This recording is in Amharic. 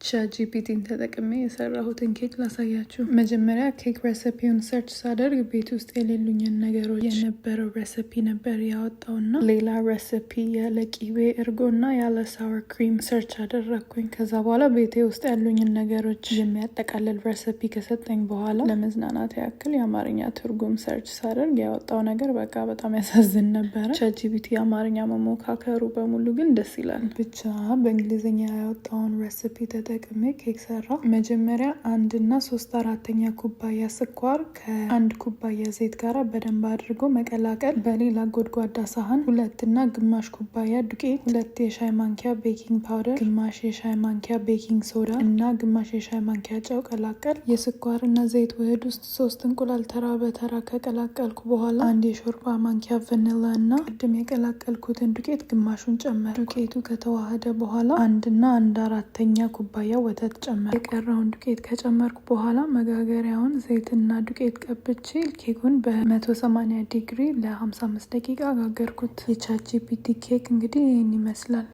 ቻትጂፒቲን ተጠቅሜ የሰራሁትን ኬክ ላሳያችሁ። መጀመሪያ ኬክ ሬሲፒውን ሰርች ሳደርግ ቤት ውስጥ የሌሉኝን ነገሮች የነበረው ሬሲፒ ነበር ያወጣውና ሌላ ሬሲፒ ያለ ቂቤ እርጎና ያለ ሳወር ክሪም ሰርች አደረግኩኝ። ከዛ በኋላ ቤቴ ውስጥ ያሉኝን ነገሮች የሚያጠቃልል ሬሲፒ ከሰጠኝ በኋላ ለመዝናናት ያክል የአማርኛ ትርጉም ሰርች ሳደርግ ያወጣው ነገር በቃ በጣም ያሳዝን ነበረ። ቻትጂፒቲ የአማርኛ መሞካከሩ በሙሉ ግን ደስ ይላል። ብቻ በእንግሊዝኛ ያወጣውን ሬሲፒ ተጠቅሜ ኬክ ሰራ። መጀመሪያ 1 እና 3/4 ኩባያ ስኳር ከ1 ኩባያ ዘይት ጋር በደንብ አድርጎ መቀላቀል። በሌላ ጎድጓዳ ሳህን 2 እና ግማሽ ኩባያ ዱቄት፣ 2 የሻይ ማንኪያ ቤኪንግ ፓውደር፣ ግማሽ የሻይ ማንኪያ ቤኪንግ ሶዳ እና ግማሽ የሻይ ማንኪያ ጨው ቀላቀል። የስኳር እና ዘይት ውህድ ውስጥ 3 እንቁላል ተራ በተራ ከቀላቀልኩ በኋላ 1 የሾርባ ማንኪያ ቫኒላ እና ቅድም የቀላቀልኩትን ዱቄት ግማሹን ጨመር። ዱቄቱ ከተዋሃደ በኋላ 1 እና 1/4 ኩባያ ወተት ጨመር። የቀረውን ዱቄት ከጨመርኩ በኋላ መጋገሪያውን ዘይትና ዱቄት ቀብቼ ኬኩን በ180 ዲግሪ ለ55 ደቂቃ ጋገርኩት። የቻትጂፒቲ ኬክ እንግዲህ ይህን ይመስላል።